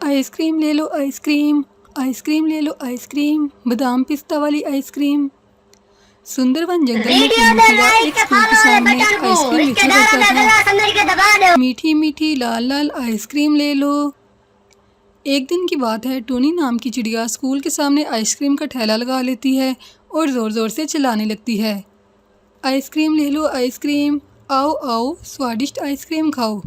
Ice cream ले लो ice cream, ice cream ले लो ice cream, बादाम पिस्ता वाली आइसक्रीम। सुंदरवन जंगल में टुन्नू चिड़ा एक स्कूल के सामने आइसक्रीम बेचा करता था। मीठी मीठी लाल लाल आइसक्रीम ले लो। एक दिन की बात है, टोनी नाम की चिड़िया स्कूल के सामने आइसक्रीम का ठेला लगा लेती है और ज़ोर ज़ोर से चिल्लाने लगती है, आइसक्रीम ले लो आइसक्रीम, आओ आओ स्वादिष्ट आइसक्रीम खाओ।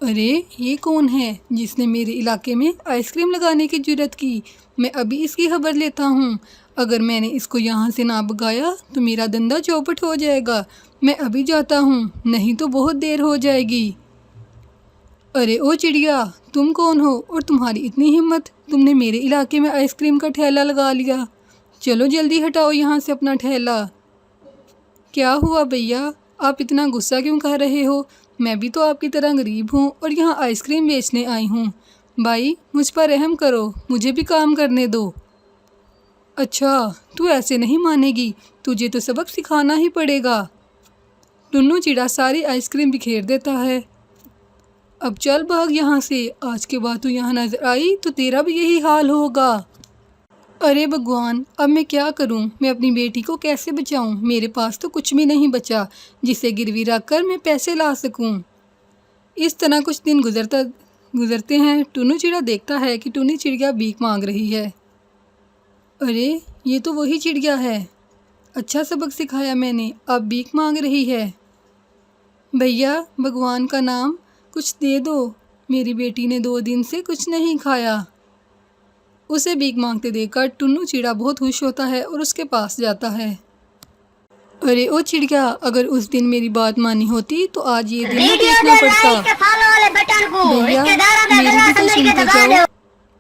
अरे ये कौन है जिसने मेरे इलाके में आइसक्रीम लगाने की जुर्रत की? मैं अभी इसकी खबर लेता हूँ। अगर मैंने इसको यहाँ से ना भगाया तो मेरा धंधा चौपट हो जाएगा। मैं अभी जाता हूँ, नहीं तो बहुत देर हो जाएगी। अरे ओ चिड़िया, तुम कौन हो और तुम्हारी इतनी हिम्मत? तुमने मेरे इलाके में आइसक्रीम का ठेला लगा लिया। चलो जल्दी हटाओ यहाँ से अपना ठेला। क्या हुआ भैया, आप इतना गुस्सा क्यों कर रहे हो? मैं भी तो आपकी तरह गरीब हूँ और यहाँ आइसक्रीम बेचने आई हूँ। भाई मुझ पर रहम करो, मुझे भी काम करने दो। अच्छा तू ऐसे नहीं मानेगी, तुझे तो सबक सिखाना ही पड़ेगा। टुन्नू चिड़ा सारी आइसक्रीम बिखेर देता है। अब चल भाग यहाँ से, आज के बाद तू यहाँ नजर आई तो तेरा भी यही हाल होगा। अरे भगवान, अब मैं क्या करूं? मैं अपनी बेटी को कैसे बचाऊं? मेरे पास तो कुछ भी नहीं बचा जिसे गिरवी रखकर मैं पैसे ला सकूं। इस तरह कुछ दिन गुजरते हैं। टुन्नू चिड़ा देखता है कि टुन्नी चिड़िया भीख मांग रही है। अरे ये तो वही चिड़िया है, अच्छा सबक सिखाया मैंने, अब भीख मांग रही है। भैया भगवान का नाम कुछ दे दो, मेरी बेटी ने 2 दिन से कुछ नहीं खाया। उसे भीख मांगते देखकर टुन्नू चिड़ा बहुत खुश होता है और उसके पास जाता है। अरे ओ चिड़िया, अगर उस दिन मेरी बात मानी होती तो आज ये दिन न देखना पड़ता। भैया मेरी भी तो सुनते जाओ।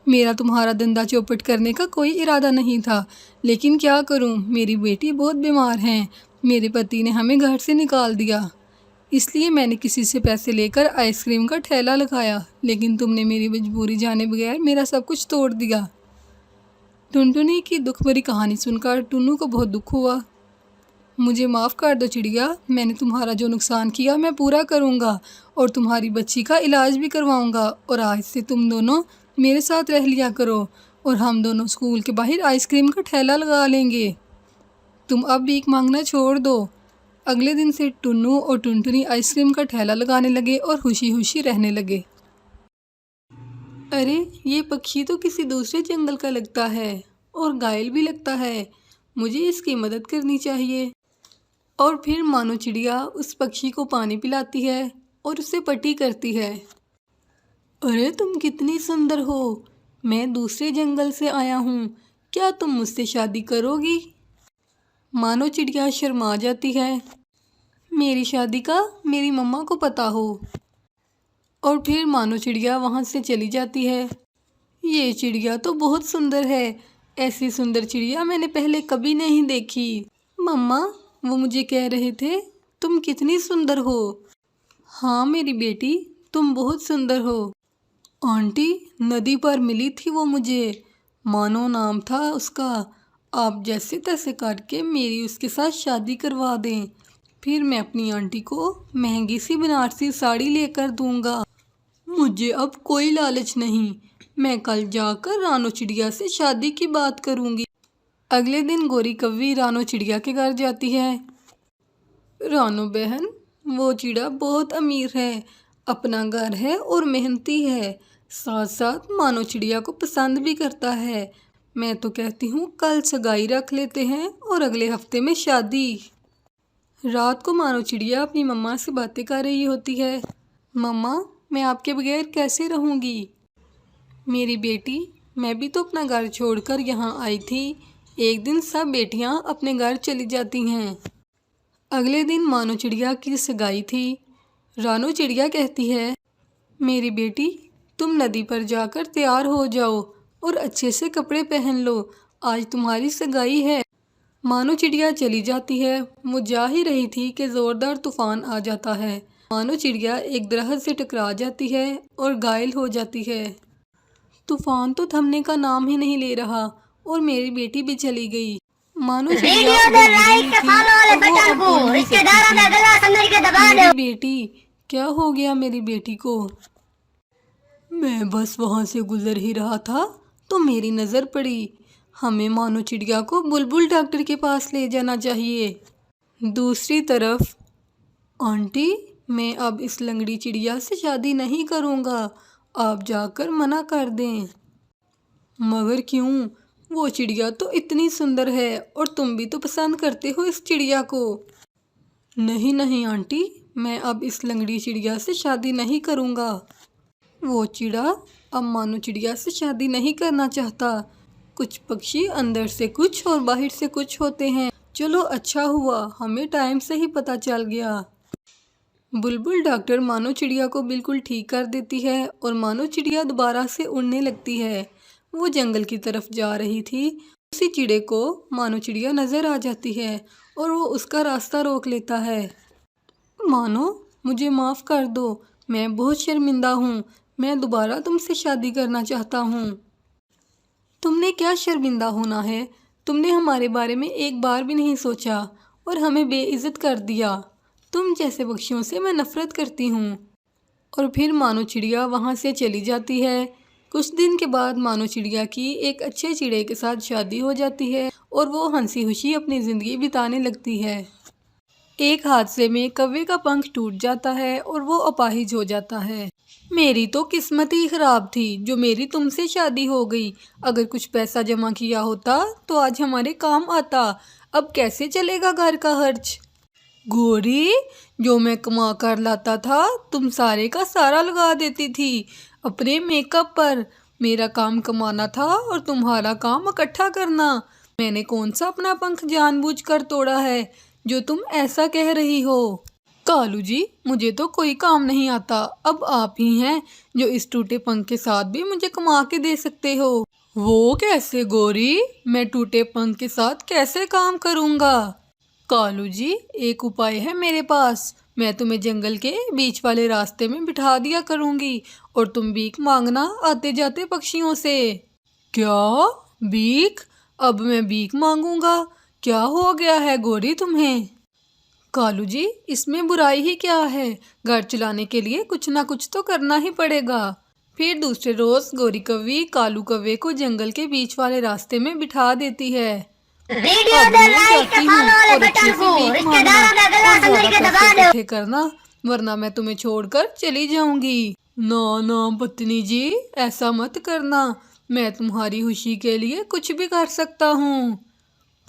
मेरा तुम्हारा धंधा चौपट करने का कोई इरादा नहीं था, लेकिन क्या करूं, मेरी बेटी बहुत बीमार है। मेरे पति ने हमें घर से निकाल दिया, इसलिए मैंने किसी से पैसे लेकर आइसक्रीम का ठेला लगाया, लेकिन तुमने मेरी मजबूरी जाने बगैर मेरा सब कुछ तोड़ दिया। टुनटुनी की दुख भरी कहानी सुनकर टुन्नू को बहुत दुख हुआ। मुझे माफ़ कर दो चिड़िया, मैंने तुम्हारा जो नुकसान किया मैं पूरा करूँगा और तुम्हारी बच्ची का इलाज भी करवाऊँगा। और आज से तुम दोनों मेरे साथ रह लिया करो और हम दोनों स्कूल के बाहर आइसक्रीम का ठेला लगा लेंगे। तुम अब भीख मांगना छोड़ दो। अगले दिन से टुन्नू और टुनटुनी आइसक्रीम का ठेला लगाने लगे और खुशी खुशी रहने लगे। अरे ये पक्षी तो किसी दूसरे जंगल का लगता है और घायल भी लगता है, मुझे इसकी मदद करनी चाहिए। और फिर मानो चिड़िया उस पक्षी को पानी पिलाती है और उसे पट्टी करती है। अरे तुम कितनी सुंदर हो, मैं दूसरे जंगल से आया हूँ, क्या तुम मुझसे शादी करोगी? मानो चिड़िया शर्मा जाती है। मेरी शादी का मेरी मम्मा को पता हो। और फिर मानो चिड़िया वहाँ से चली जाती है। ये चिड़िया तो बहुत सुंदर है, ऐसी सुंदर चिड़िया मैंने पहले कभी नहीं देखी। मम्मा वो मुझे कह रहे थे तुम कितनी सुंदर हो। हाँ मेरी बेटी, तुम बहुत सुंदर हो। आंटी नदी पर मिली थी वो मुझे, मानो नाम था उसका। आप जैसे तैसे करके मेरी उसके साथ शादी करवा दें, फिर मैं अपनी आंटी को महंगी सी बनारसी साड़ी लेकर दूंगा। मुझे अब कोई लालच नहीं, मैं कल जाकर रानो चिड़िया से शादी की बात करूंगी। अगले दिन गोरी कव्वी रानो चिड़िया के घर जाती है। रानो बहन, वो चिड़ा बहुत अमीर है, अपना घर है और मेहनती है, साथ साथ मानो चिड़िया को पसंद भी करता है। मैं तो कहती हूँ कल सगाई रख लेते हैं और अगले हफ्ते में शादी। रात को मानो चिड़िया अपनी मम्मा से बातें कर रही होती है। मम्मा मैं आपके बगैर कैसे रहूँगी? मेरी बेटी, मैं भी तो अपना घर छोड़कर यहाँ आई थी। एक दिन सब बेटियाँ अपने घर चली जाती हैं। अगले दिन मानो चिड़िया की सगाई थी। रानो चिड़िया कहती है, मेरी बेटी तुम नदी पर जाकर तैयार हो जाओ और अच्छे से कपड़े पहन लो, आज तुम्हारी सगाई है। मानो चिड़िया चली जाती है। वो जा ही रही थी कि ज़ोरदार तूफान आ जाता है। मानो चिड़िया एक दरख्त से टकरा जाती है और घायल हो जाती है। तूफान तो थमने का नाम ही नहीं ले रहा और मेरी बेटी भी चली गई। मानो चिड़िया मेरी बेटी, क्या हो गया मेरी बेटी को? मैं बस वहाँ से गुजर ही रहा था तो मेरी नज़र पड़ी। हमें मानो चिड़िया को बुलबुल डॉक्टर के पास ले जाना चाहिए। दूसरी तरफ, आंटी, मैं अब इस लंगड़ी चिड़िया से शादी नहीं करूँगा, आप जाकर मना कर दें। मगर क्यों? वो चिड़िया तो इतनी सुंदर है और तुम भी तो पसंद करते हो इस चिड़िया को। नहीं नहीं आंटी, मैं अब इस लंगड़ी चिड़िया से शादी नहीं करूँगा। वो चिड़ा अब मानो चिड़िया से शादी नहीं करना चाहता। कुछ पक्षी अंदर से कुछ और बाहर से कुछ होते हैं। चलो अच्छा हुआ हमें टाइम से ही पता चल गया। बुलबुल डॉक्टर मानो चिड़िया को बिल्कुल ठीक कर देती है और मानो चिड़िया दोबारा से उड़ने लगती है। वो जंगल की तरफ जा रही थी। उसी चिड़े को मानो चिड़िया नज़र आ जाती है और वो उसका रास्ता रोक लेता है। मानो, मुझे माफ़ कर दो, मैं बहुत शर्मिंदा हूँ। मैं दोबारा तुमसे शादी करना चाहता हूँ। तुमने क्या शर्मिंदा होना है? तुमने हमारे बारे में एक बार भी नहीं सोचा और हमें बेइज्जत कर दिया। तुम जैसे पक्षियों से मैं नफ़रत करती हूँ। और फिर मानो चिड़िया वहाँ से चली जाती है। कुछ दिन के बाद मानो चिड़िया की एक अच्छे चिड़े के साथ शादी हो जाती है और वो हंसी खुशी अपनी ज़िंदगी बिताने लगती है। एक हादसे में कौवे का पंख टूट जाता है और वो अपाहिज हो जाता है। मेरी तो किस्मत ही खराब थी जो मेरी तुमसे शादी हो गई। अगर कुछ पैसा जमा किया होता तो आज हमारे काम आता। अब कैसे चलेगा घर का खर्च? गोरी, जो मैं कमा कर लाता था तुम सारे का सारा लगा देती थी अपने मेकअप पर। मेरा काम कमाना था और तुम्हारा काम इकट्ठा करना। मैंने कौन सा अपना पंख जानबूझकर तोड़ा है जो तुम ऐसा कह रही हो? कालू जी, मुझे तो कोई काम नहीं आता। अब आप ही हैं जो इस टूटे पंख के साथ भी मुझे कमा के दे सकते हो। वो कैसे गोरी? मैं टूटे पंख के साथ कैसे काम करूँगा? कालू जी, एक उपाय है मेरे पास। मैं तुम्हें जंगल के बीच वाले रास्ते में बिठा दिया करूँगी और तुम भीख मांगना आते जाते पक्षियों से। क्या? भीख? अब मैं भीख मांगूंगा? क्या हो गया है गोरी तुम्हें? कालू जी, इसमें बुराई ही क्या है? घर चलाने के लिए कुछ ना कुछ तो करना ही पड़ेगा। फिर दूसरे रोज गोरी कौवी कालू कौवे को जंगल के बीच वाले रास्ते में बिठा देती है। वीडियो अब को मैं लाइक जाती फॉलो हूँ वाले और बटन अच्छे को से भीख मांगना रिश्तेदारों का गला और समझ ज्यादा के दबा पैसे दो। इकट्ठे करना, वरना मैं तुम्हें छोड़कर चली जाऊंगी। ना ना पत्नी जी, ऐसा मत करना। मैं तुम्हारी खुशी के लिए कुछ भी कर सकता हूँ।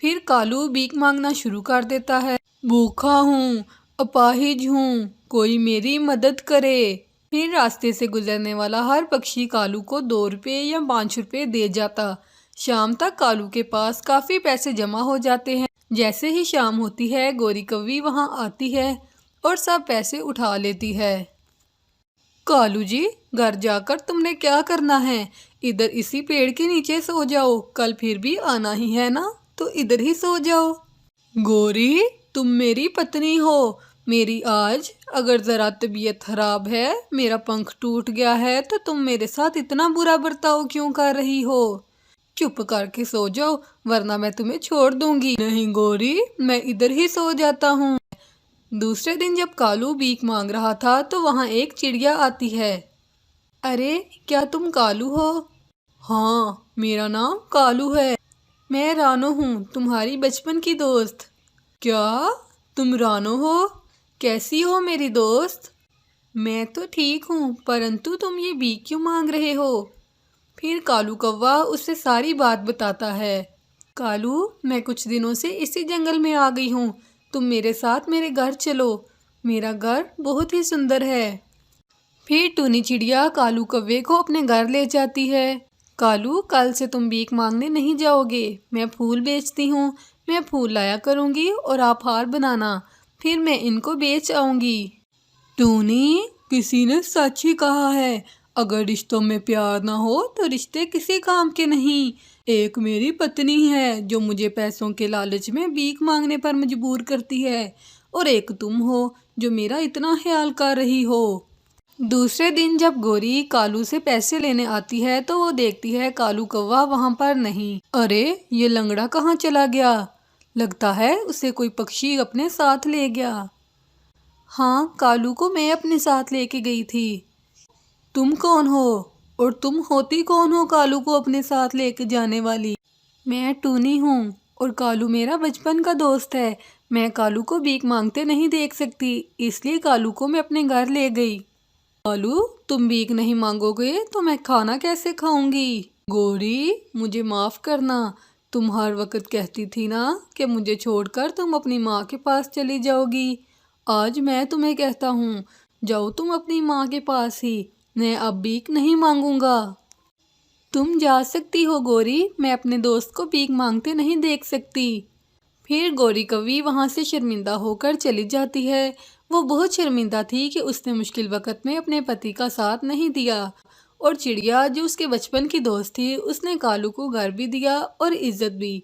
फिर कालू भीख मांगना शुरू कर देता है। भूखा हूँ, अपाहिज हूँ, कोई मेरी मदद करे। फिर रास्ते से गुजरने वाला हर पक्षी कालू को 2 रुपये या 5 रुपये दे जाता। शाम तक कालू के पास काफ़ी पैसे जमा हो जाते हैं। जैसे ही शाम होती है गोरी कौवी वहाँ आती है और सब पैसे उठा लेती है। कालू जी, घर जाकर तुमने क्या करना है? इधर इसी पेड़ के नीचे सो जाओ। कल फिर भी आना ही है ना, तो इधर ही सो जाओ। गोरी, तुम मेरी पत्नी हो। मेरी आज अगर ज़रा तबीयत खराब है, मेरा पंख टूट गया है, तो तुम मेरे साथ इतना बुरा बर्ताव क्यों कर रही हो? चुप करके सो जाओ वरना मैं तुम्हें छोड़ दूंगी। नहीं गोरी, मैं इधर ही सो जाता हूँ। दूसरे दिन जब कालू भीख मांग रहा था तो वहाँ एक चिड़िया आती है। अरे, क्या तुम कालू हो? हाँ, मेरा नाम कालू है। मैं रानो हूँ, तुम्हारी बचपन की दोस्त। क्या? तुम रानो हो? कैसी हो मेरी दोस्त? मैं तो ठीक हूँ, परंतु तुम ये भीख क्यों मांग रहे हो? फिर कालू कौवा उसे सारी बात बताता है। कालू, मैं कुछ दिनों से इसी जंगल में आ गई हूँ। तुम मेरे साथ मेरे घर चलो। मेरा घर बहुत ही सुंदर है। फिर टूनी चिड़िया कालू कौवे को अपने घर ले जाती है। कालू, कल से तुम भीख मांगने नहीं जाओगे। मैं फूल बेचती हूँ। मैं फूल लाया करूँगी और आप हार बनाना। फिर मैं इनको बेच आऊँगी। टूनी, किसी ने सच ही कहा है, अगर रिश्तों में प्यार ना हो तो रिश्ते किसी काम के नहीं। एक मेरी पत्नी है जो मुझे पैसों के लालच में भीख मांगने पर मजबूर करती है और एक तुम हो जो मेरा इतना ख्याल कर रही हो। दूसरे दिन जब गोरी कालू से पैसे लेने आती है तो वो देखती है कालू कौवा वहाँ पर नहीं। अरे, ये लंगड़ा कहाँ चला गया? लगता है उसे कोई पक्षी अपने साथ ले गया। हाँ, कालू को मैं अपने साथ लेके गई थी। तुम कौन हो? और तुम होती कौन हो कालू को अपने साथ लेके जाने वाली? मैं टूनी हूँ और कालू मेरा बचपन का दोस्त है। मैं कालू को भीख मांगते नहीं देख सकती, इसलिए कालू को मैं अपने घर ले गई। कालू, तुम भीख नहीं मांगोगे तो मैं खाना कैसे खाऊंगी? गौरी, मुझे माफ करना। तुम हर वक्त कहती थी ना कि मुझे छोड़कर तुम अपनी माँ के पास चली जाओगी। आज मैं तुम्हें कहता हूँ, जाओ तुम अपनी माँ के पास ही। मैं अब भीख नहीं मांगूंगा। तुम जा सकती हो गौरी, मैं अपने दोस्त को भीख मांगते नहीं देख सकती। फिर गौरी कौवी वहाँ से शर्मिंदा होकर चली जाती है। वो बहुत शर्मिंदा थी कि उसने मुश्किल वक्त में अपने पति का साथ नहीं दिया। और चिड़िया जो उसके बचपन की दोस्त थी, उसने कालू को घर भी दिया और इज्जत भी।